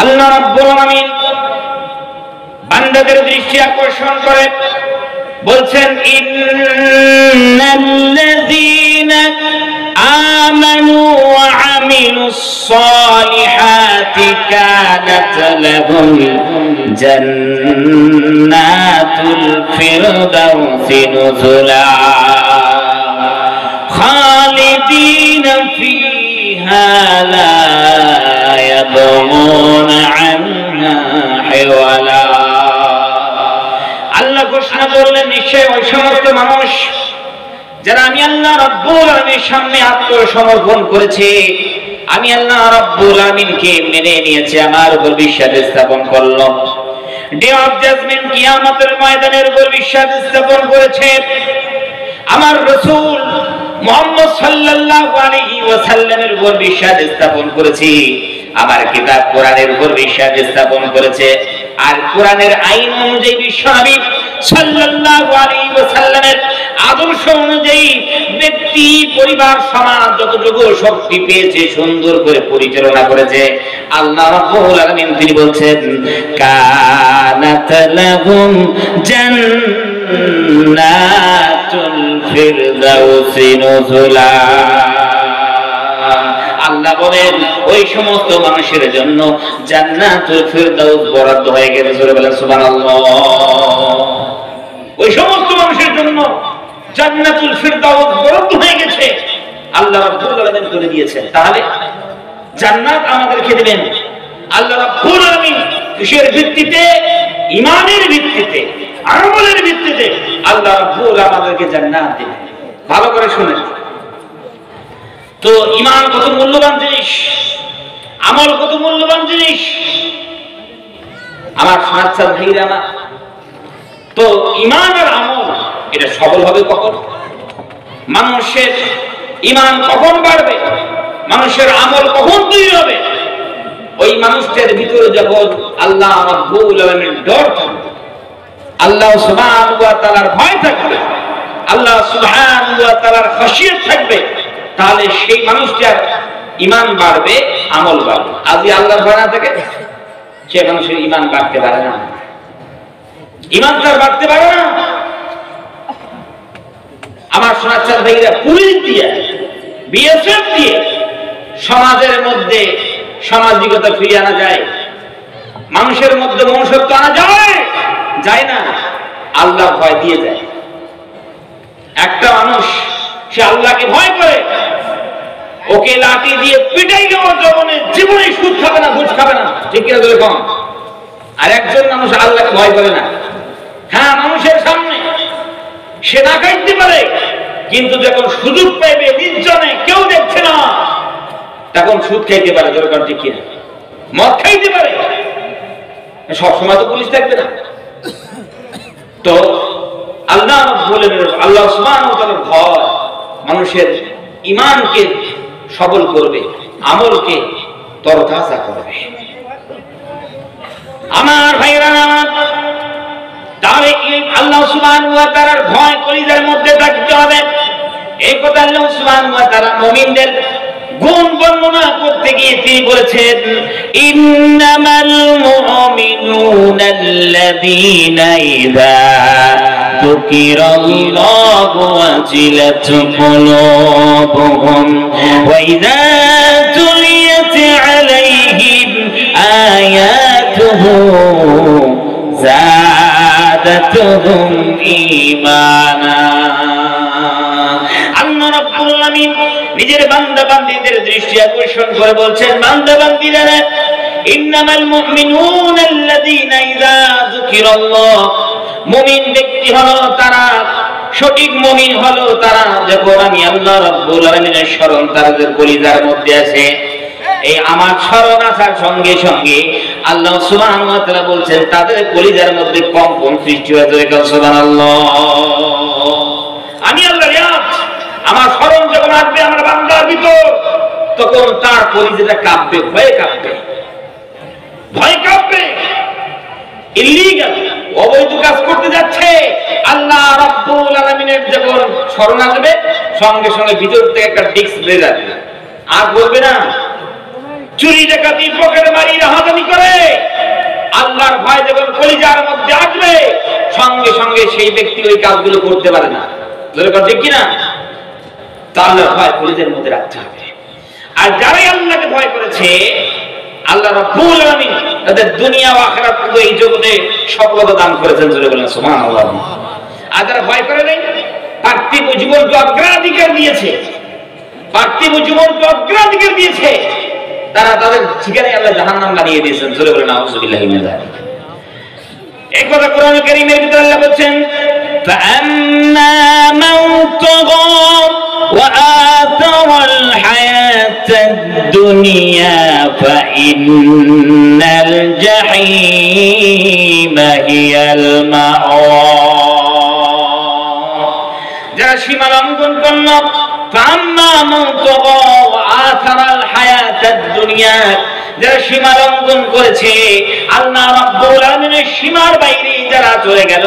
আল্লাহ রাব্বুল আলামিন বান্দাদের দৃষ্টি আকর্ষণ করে বলছেন, ইন্নাল্লাযীনা আমানু ওয়া আমিলুস সালিহাতি কানাত লাহুম জান্নাতুল ফিরদাউসি নুজুলা খালিদিনা ফিহা লা ইয়াবগুনা আনহা হিওয়ালা। আল্লাহ ঘোষণা করলেন, নিশ্চয় ওই সমস্ত মানুষ যারা আমি আল্লাহ রাব্বুল আলামিনের সামনে আত্মসমর্পণ করেছে, আমি আল্লাহ রাব্বুল আলামিনকে মেনে নিয়েছে, আমার উপর বিশ্বাস স্থাপন করলো, ডে অফ জাজমেন্ট কিয়ামতের ময়দানের উপর বিশ্বাস স্থাপন করেছে, আমার রাসূল মুহাম্মদ সাল্লাল্লাহু আলাইহি ওয়াসাল্লামের উপর বিশ্বাস স্থাপন করেছি, আমার কিতাব কোরআনের উপর বিশ্বাস স্থাপন করেছে, আর কোরআনের আইন অনুযায়ী বিশ্বনবী সাল্লাল্লাহু আলাইহি ওয়াসাল্লামের আদর্শ অনুযায়ী ব্যক্তি, পরিবার, সমাজ যতটুকু শক্তি পেয়েছে সুন্দর করে পরিচালনা করেছে, আল্লাহ রাব্বুল আলামিন তিনি বলছেন, কানাত লাহুম জান্নাতুল ফিরদাউসি নুজুলা। আল্লাহ বলেন ওই সমস্ত মানুষের জন্য জান্নাতুল ফিরদাউস বরাদ্দ হয়ে গেছে। জোরে বলেন সুবহানাল্লাহ। ওই সমস্ত মানুষের জন্য জান্নাতুল ফিরদাউস বরাদ্দ হয়ে গেছে, আল্লাহ রাব্বুল আলামিন করে দিয়েছেন। তাহলে জান্নাত আমাদেরকে দিবেন আল্লাহ রাব্বুল আলামিন কিসের ভিত্তিতে? ঈমানের ভিত্তিতে, আমলের ভিত্তিতে আল্লাহ রাব্বুল আমাদেরকে জান্নাত দিবেন। ভালো করে শুনেন তো, ঈমান কত মূল্যবান জিনিস, আমল কত মূল্যবান জিনিস আমার সাথে ভাইরা আমার। তো ঈমান আর আমল এটা সফল হবে কখন? মানুষের ঈমান কখন বাড়বে, মানুষের আমল কখন তৈরি হবে? ওই মানুষটার ভিতরে যখন আল্লাহ রাব্বুল আলামিনের ডর থাকবে, আল্লাহ সুবহানাহু ওয়া তাআলার ভয় থাকবে, আল্লাহ সুবহানাহু ওয়া তাআলার খাশিয়াত থাকবে, তাহলে সেই মানুষটার ঈমান বাড়বে, আমল বাড়বে। আজই আল্লাহর ভয় না থাকে সে মানুষের ঈমান বাড়তে পারে না, ঈমান তার বাড়তে পারে না। আমার সোনাচাঁদ ভাইরা পুলিশ দিয়ে, বিএসএফ দিয়ে সমাজের মধ্যে সামাজিকতা ফিরিয়ে আনা যায়, মানুষের মধ্যে মনুষ্যত্ব আনা যায়? যায় না, আল্লাহ ভয় দিয়ে যায়। একটা মানুষ সে আল্লাহকে ভয় করে, ওকে লাঠি দিয়ে পিটাই দেওয়ার জীবনে সুদ খাবে না, ঘুষ খাবে না, ঠিক কিনা ধরে কম। আর একজন মানুষ আল্লাহকে ভয় করে না, হ্যাঁ মানুষের সামনে সে না খাইতে পারে, কিন্তু যখন সুযোগ পাইবে, নির্জনে কেউ দেখছে না, তখন সুদ খাইতে পারে, দরকার ঠিক কিনা, মদ খাইতে পারে। সবসময় তো পুলিশ থাকবে না। তো আল্লাহ বলেন, আল্লাহ সুবহানাহু ওয়া তাআলার ভয় মানুষের ঈমানকে সবল করবে, আমলকে তরতাজা করবে। আমার ভাইরা, তাহলে আল্লাহ সুবহানাহু ওয়া তাআলার ভয় কলিজার মধ্যে থাকতে হবে। এই কথা আল্লাহ সুবহানাহু ওয়া তাআলা মুমিনদের গুণ বর্ণনা করতে গিয়ে তিনি বলেছেন, ইন্নামাল মুমিনুনাল্লাযীনা ইযা যুকিরাল্লাহু ওয়াজিলাত কুলুবুহুম ওয়া ইযা তুলিয়াত আলাইহিম আয়াতুহু যাদাতুহুম ঈমানা। আল্লাহ রাব্বুল আলামিন নিজের বান্দা বান্দীদের দৃষ্টি আকর্ষণ করে বলছেন, বান্দা বান্দীরা, ইন্নামাল মুমিনুনাল্লাযীনা ইযা যুকিরাল্লাহ, মুমিন ব্যক্তি হলো তারা, সঠিক মুমিন হলো তারা যখন আমি আল্লাহ রাব্বুল আলামিনের স্মরণ তাদের কলিজার মধ্যে আছে। এই আমার স্মরণ আসার সঙ্গে সঙ্গে আল্লাহ সুবহানাহু ওয়া তাআলা বলছেন তাদের কলিজার মধ্যে কম্পন সৃষ্টি হয়ে যাবে। সুবহানাল্লাহ। আমি আল্লাহর ইয়াদ, আমার স্মরণ যখন আসবে আমার বান্দার ভিতর, তখন তার কলিজাটা কাঁপবে, ভয়ে কাঁপবে, ভয় কাঁপবে। ইল্লিগাল অবৈধ কাজ করতে যাচ্ছে, আল্লাহ রাব্বুল আলামিনের যখন স্মরণ আসবে সঙ্গে সঙ্গে ভিতর থেকে একটা ডিস্ক বের হবে, আর বলবে না চুরি ডাকাতি পকেট মারি রাহাজানি করে কলিজার মধ্যে আসবে, সঙ্গে সঙ্গে সেই ব্যক্তি ওই কাজগুলো করতে পারে না। ঠিক কিনা? তা আল্লাহর ভয় কলিজার মধ্যে রাখতে হবে। আর যারাই আল্লাহকে ভয় করেছে, আল্লাহ রাব্বুল আলামিন তাদের দুনিয়া ও আখিরাত এই জগতে সফলতা দান করেছেন। জোরে বলেন সুবহানাল্লাহ। আর যারা ভয় করে নাই, পার্থিব জীবনকে অগ্রাধিকার দিয়েছে, পার্থিব জীবনকে অগ্রাধিকার দিয়েছে, তারা তাদের ঠিকানায় আল্লাহ জাহান্নাম বানিয়ে দিয়েছেন। জোরে বলেন আউযুবিল্লাহি মিনাশ যালিক। এই কথা কোরআন কারীমের ভিতরে আল্লাহ বলেন, ফাআম্মা মান তাগা ওয়া আতারাল হায়াতাদ দুনিয়া ফাইন্নাল জাহিমা হিয়াল মাআওয়া। যারা সীমা লঙ্ঘন করল, ফাআম্মা মান তাগা ওয়া আতারাল হায়াতাদ দুনিয়া, যারা সীমা লঙ্ঘন করেছে, আল্লাহ রাব্বুল আলামিনের সীমার বাইরে যারা চলে গেল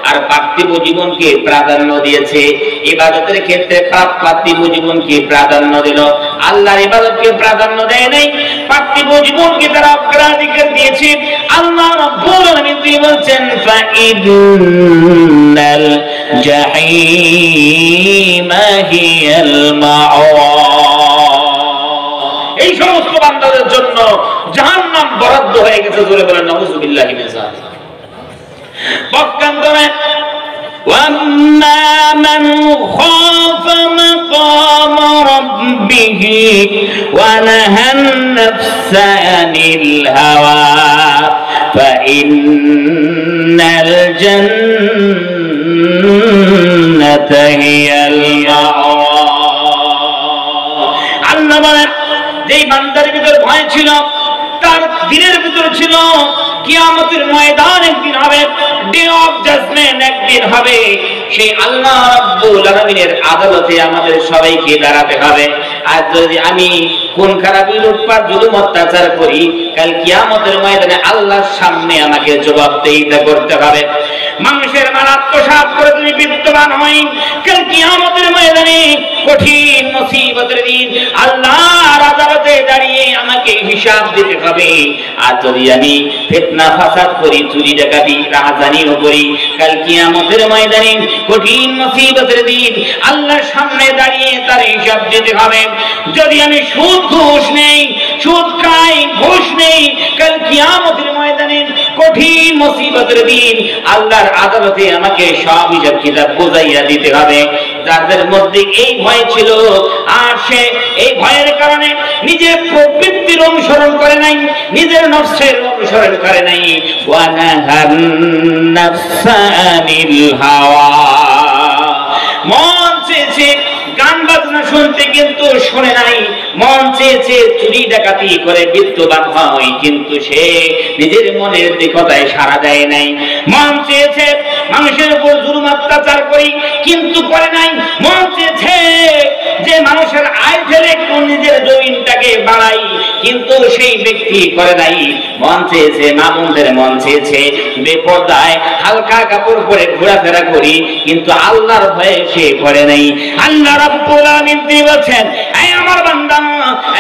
আর পার্থিব জীবনকে প্রাধান্য দিয়েছে, ইবাদতের ক্ষেত্রে পার্থিব জীবনকে প্রাধান্য দিল, আল্লাহর ইবাদতকে প্রাধান্য দেয় নাই, পার্থিব জীবনকে তারা অগ্রাধিকার দিয়েছে। আল্লাহ রাব্বুল আলামিন তিনি বলছেন, ফাইন্নাল জাহিমা হিয়াল মাআওয়া। এই সমস্ত বান্দাদের জন্য জাহান্নাম বরাদ্দ হয়ে গেছে। জোরে বলেন নাউযুবিল্লাহি মিন যালিক। পক্ষান্তরে ওয়াম্মা মান খাফা মাকাম রাব্বিহি ওয়া নাহান নাফসা আনিল হাওয়া ফাইন্নাল জান্নাতা হিয়াল মাআওয়া। আল্লাহ বলেন, যেই বান্দার ভিতর ভয় ছিল, তার দিলের ভিতর ছিল কিয়ামতের ময়দান একদিন হবে, ডে অফ জাজমেন্ট একদিন হবে, সেই আল্লাহ রাব্বুল আলামিনের আদালতে আমাদের সবাইকে দাঁড়াতে হবে। আর যদি আমি কোন খারাপি লুটপাট জুলুম অত্যাচার করি, কাল কিয়ামতের ময়দানে আল্লাহর সামনে আমাকে জবাবদিহিতা করতে হবে। মানুষের মাল আত্মসাৎ করে তুমি বিত্তবান হই, কাল কিয়ামতের ময়দানে কঠিন মুসিবতের দিন আল্লাহর আদালতে দাঁড়িয়ে আমাকে হিসাব দিতে হবে। আর যদি আমি ফিতনা ফাসাদ করি, চুরি ডাকাতি রাহাজানিও করি, কাল কিয়ামতের ময়দানে কঠিন মুসিবতের দিন আল্লাহর সামনে দাঁড়িয়ে তার হিসাব দিতে হবে। যদি আমি সুদ ঘুষ নেই, সুদ খাই, ঘুষ নেই, কাল কিয়ামতের ময়দানে কঠিন মুসিবতের দিন আল্লাহর আদালতে আমাকে সব হিসাব কিতাব বুঝাইয়া দিতে হবে। যাদের মধ্যে এই ভয় ছিল, আর সে এই ভয়ের কারণে নিজের প্রবৃত্তির অনুসরণ করে নাই, নিজের নফসের অনুসরণ করে নাই, ওয়া নাহান নাফসা আনিল হাওয়া, মন চেয়েছে গান বাজনা শুনতে কিন্তু শুনে নাই, মন চেয়েছে চুরি ডাকাতি করে বিত্তবান হয় কিন্তু সে নিজের মনের দিকতায় সাড়া দেয় নাই, মন চেয়েছে মানুষের উপর জুলুম অত্যাচার করি কিন্তু করে নাই, মন চেয়েছে যে মানুষের আয় ফেলে একটু নিজের জমিনটাকে বাড়াই কিন্তু সেই ব্যক্তি করে নাই, মন চেয়েছে মা বোনদের মন চেয়েছে বেপরদায় হালকা কাপড় পরে ঘোরাফেরা করি কিন্তু আল্লাহর ভয়ে সে করে নাই। আল্লাহ রাব্বুল আলামিন তিনি বলেন, এই আমার বান্দা,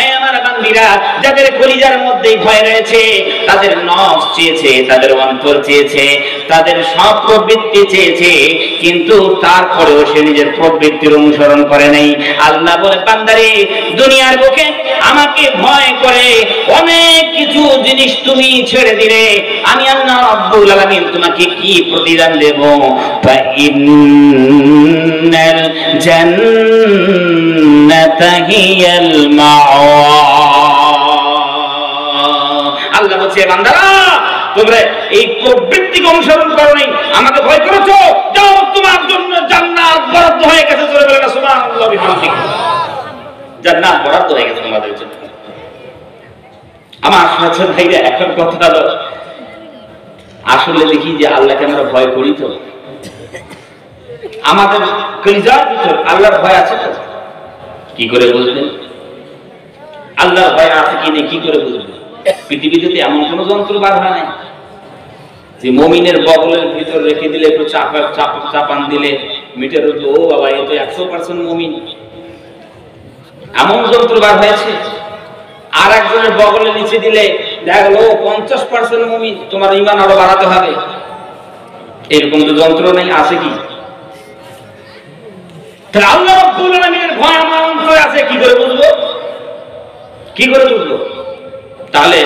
এই আমার বান্দিরা, যাদের কলিজার মধ্যে ভয় রয়েছে, তাদের নফস চেয়েছে, তাদের অন্তর চেয়েছে, তাদের সব প্রবৃত্তি চেয়েছে কিন্তু তারপরেও সে নিজের প্রবৃত্তির অনুসরণ করে নাই। আল্লাহ বলে, বান্দারে, দুনিয়ার বুকে আমাকে ভয় করে অনেক কিছু জিনিস তুমি ছেড়ে দিলে, আমি আল্লাহ রাব্বুল আলামিন তোমাকে কি প্রতিদান দেব? ফাইন্নাল জান্নাতা হিয়াল মাআওয়া। আল্লাহ বলছে, বান্দারা, তোমরা এই প্রবৃত্তিকে অনুসরণ করো নাই, আমাকে ভয় করেছো, যাও তোমার জন্য জান্নাত বরাদ্দ হয়ে গেছে। জোরে বলেন সুবহানাল্লাহ বিহামদিহি। জান্নাত বরাদ্দ হয়ে গেছে তোমাদের জন্য। আমার সাথে ভাইরা, এখন কথা হলো, আসলে দেখি যে আল্লাহকে আমরা ভয় করি তো, আমাদের কলিজার ভিতর আল্লাহর ভয় আছে তো? কি করে বুঝবেন আল্লাহর ভয় আছে কি নেই? কি করে বুঝবেন? পৃথিবীতে এমন কোন যন্ত্র বার হয় নাই যে মুমিনের বগলের ভিতর রেখে দিলে, একটু চাপান দিলে মিটার উঠবে, ও বাবা, এ তো 100% মুমিন। এমন যন্ত্র বার হয়েছে? আর একজনের বগলের নিচে দিলে দেখলো 50% মুমিন, তোমার ঈমান আরো বাড়াতে হবে। এরকম তো যন্ত্র নেই, আছে কি? তাহলে আল্লাহ রাব্বুল আলামিনের ভয় আমার অন্তরে আছে, কি করে বুঝবো? কি করে বুঝবো? তাহলে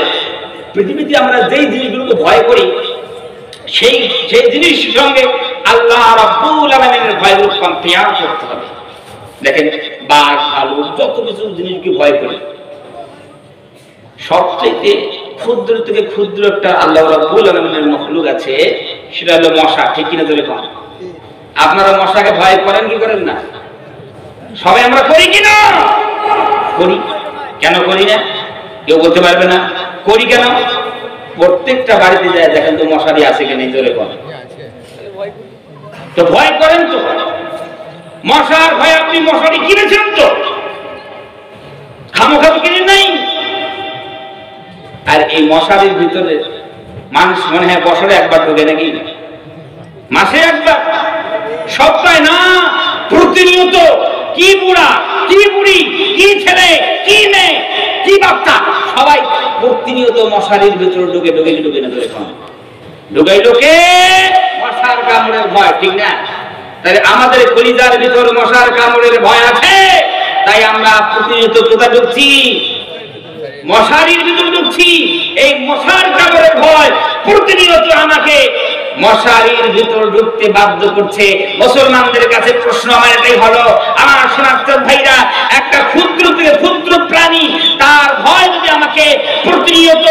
পৃথিবীতে আমরা যেই জিনিসগুলোকে ভয় করি সেই জিনিসের সঙ্গে আল্লাহ রাব্বুল আলামিনের ভয়কে কম্পেয়ার করতে হবে। দেখেন, বাঘ ভালুক যত কিছু জিনিসকে ভয় করি, সবচেয়ে ক্ষুদ্র থেকে ক্ষুদ্র একটা আল্লাহ রাব্বুল আলামিনের মখলুক আছে, সেটা হলো মশা। ঠিক কিনা ধরে কম? আপনারা মশাকে ভয় করেন কি করেন না? সবাই আমরা করি কিনা? করি। কেন করি না কেউ বলতে পারবে না? করি কেন? প্রত্যেকটা বাড়িতে যায় দেখেন তো মশারি আছে কিনা, জোরে কম। তো ভয় করেন তো, মশার ভয় আপনি মশারি কিনেছেন তো, খামোখা তো কিনে নাই। আর এই মশারির ভিতরে মানুষ মনে হয় বছরে একবার ঢোকে নাকি? মাসে একবার? সপ্তাহে না, প্রতিনিয়ত। কি বুড়া, কি বুড়ি, কি ছেলে, কি মেয়ে, কি বাচ্চা, সবাই প্রতিনিয়ত মশারির ভিতরে ঢোকে। ঢোকে কি ঢোকে না? ঢোকাই ঢোকে মশার কামড়ের ভয়, ঠিক না? তাহলে আমাদের কলিজার ভিতর মশার কামড়ের ভয় আছে, তাই আমরা প্রতিনিয়ত কোথায় ঢুকছি? মশারির ভিতরে ঢুকছি। এই মশার কামড়ের ভয় প্রতিনিয়ত আমাকে মশারির ভিতর ঢুকতে বাধ্য করছে। মুসলমানদের কাছে প্রশ্ন আমার এটাই হলো, আমার শোনাচ্ছেন ভাইরা, একটা ক্ষুদ্র থেকে ক্ষুদ্র প্রাণী, তার ভয় যদি আমাকে প্রতিনিয়ত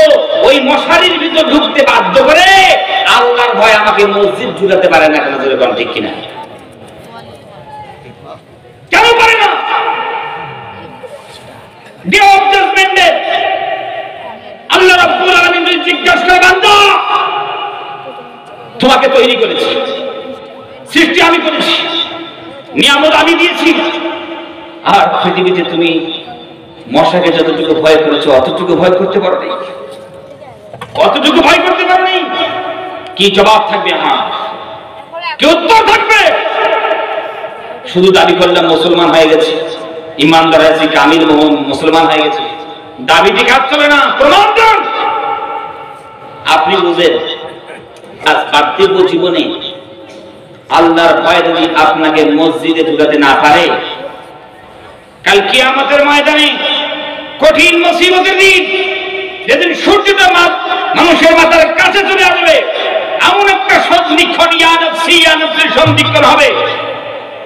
ওই মশারির ভিতর ঢুকতে বাধ্য করে, আল্লাহর ভয় আমাকে মসজিদ ঢুকাতে পারে না কেন? জোরে বলেন, ঠিক কিনা? কেন পারে না? ডে অফ জাজমেন্টে আল্লাহ রাব্বুল আলামিন জিজ্ঞাসা করে, বান্দা তোমাকে তৈরি করেছি, সৃষ্টি আমি করেছি, নিয়ামত আমি দিয়েছি, আর পৃথিবীতে তুমি মশাকে যতটুকু ভয় করেছো অতটুকু ভয় করতে পারো নাই? অতটুকু ভয় করতে পারো নাই? কি জবাব থাকবে আমার? কি উত্তর থাকবে? শুধু দাবি করলাম মুসলমান হয়ে গেছে, ইমানদার হয়েছে, কামিল মুসলমান হয়ে গেছে, দাবিটি কাজ চলে না, প্রমাণ দেন। আপনি বুঝেন, আজ পার্থিব জীবনে আল্লাহর ভয় যদি আপনাকে মসজিদে ঢুকাতে না পারে, কাল কিয়ামতের ময়দানে কঠিন মুসিবতের দিন, যেদিন সূর্যটা মানুষের মাথার কাছে চলে আসবে, এমন একটা সন্ধিক্ষণ সন্ধিক্ষণ হবে,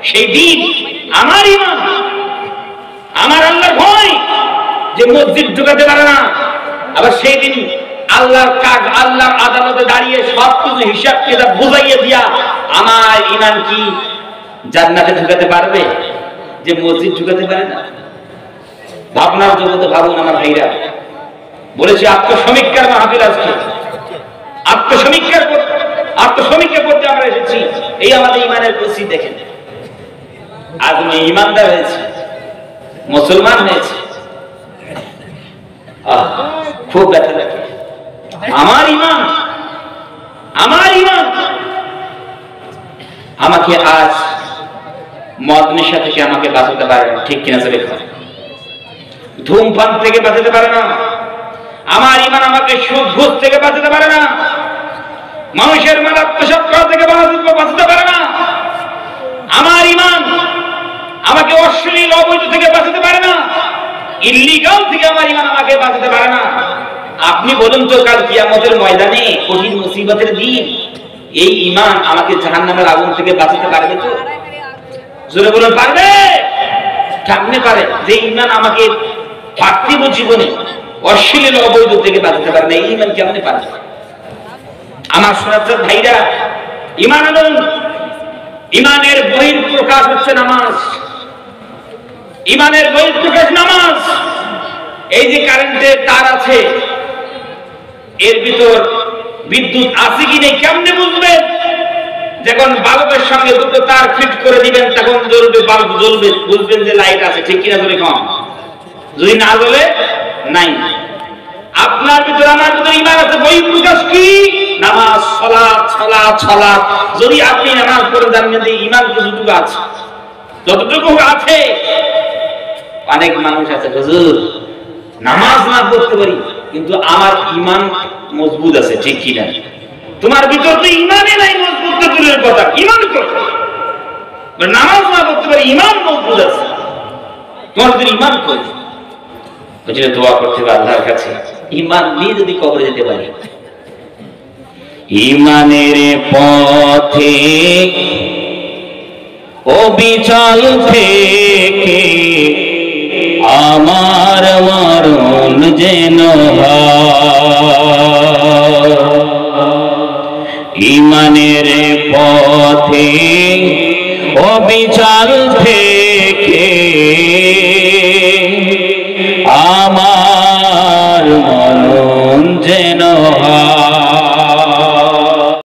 সেই দিন আমার ঈমান, আমার আল্লাহর ভয় যে মসজিদ ঢুকাতে পারে না, আবার সেই দিন আল্লাহর কাজ, আল্লাহর আদালতে দাঁড়িয়ে সবকিছু হিসাব কিতাব বুঝাইয়া দিয়া আমার ঈমান কি জান্নাতে ঢুকাতে পারবে যে মসজিদ ঢুকাতে পারে না? ভাবনার জগতে ভাবুন আমার ভাইরা। বলেছি আত্মসমীক্ষার মাহফিল আজকে, আত্মসমীক্ষা করতে আমরা এসেছি। এই আমাদের ঈমানের পরিস্থিতি দেখেন। আজ আমি ঈমানদার হয়েছি, মুসলমান হয়েছে, খুব ব্যথা লাগে। আমার ঈমান আমাকে আজ মদ নেশা থেকে আমাকে বাঁচাতে পারে না, ঠিক কিনা? চলে ধূমপান থেকে বাঁচাতে পারে না। আমার ঈমান আমাকে সুদ ঘুষ থেকে বাঁচাতে পারে না। মানুষের মারাত্মক করা থেকে বাঁচাতে পারে না। আমার ঈমান আমাকে অশ্লীল অবৈধ থেকে বাঁচাতে পারে না। ইল্লিগাল থেকে আমার ঈমান আমাকে বাঁচাতে পারে না। আপনি বলুন তো, কাল কিয়ামতের ময়দানে কঠিন মুসিবতের দিন এই ঈমান আমাকে জাহান্নামের আগুন থেকে বাঁচাতে পারবে তো? জোরে বলুন, পারবে? কেমনে পারে? যে ঈমান আমাকে পার্থিব জীবনে অশ্লীল অবৈধ থেকে বাঁচাতে পারে না, এই ঈমান কেমনে পারবে? আমার শোনাচ্ছেন ভাইরা, ঈমান আনুন। ঈমানের বহিঃপ্রকাশ হচ্ছে নামাজ। ঈমানের বহিঃপ্রকাশ নামাজ। এই যে কারেন্টের তার আছে, এর ভিতর বিদ্যুৎ আছে কি নেই কেমনে বুঝবেন? যখন বাল্বের সঙ্গে দুটো তার ফিট করে দিবেন তখন জ্বলবে, বাল্ব জ্বলবে, বুঝবেন যে লাইট আছে, ঠিক কিনা? ধরে কম। যদি না জ্বলে নাই। আপনার ভিতরে আমার ভিতরে ঈমান আছে, বহিঃপ্রকাশ কি? নামাজ, সালাত, সালাত, সালাত। যদি আপনি নামাজ পড়ে জানবেন যে ঈমান যতটুকু আছে, যতটুকু আছে। অনেক মানুষ আছে, হুজুর নামাজ না পড়তে পারি, কিন্তু আমার ঈমান মজবুত আছে, ঠিক কি না? তোমার ভিতর তো ঈমানই নাই, মজবুত তো দূরের কথা, ঈমান করো। নামাজ না করতে পারি, ঈমান মজবুত আছে। তোমার ভিতর ঈমান কই? বুঝলে, দোয়া করতে হবে আল্লাহর কাছে, ঈমান নিয়ে যদি কবরে যেতে পারি। ঈমানের পথে অবিচল থেকে আমার মরণ যেন হয়। ঈমানের পথে অবিচল থেকে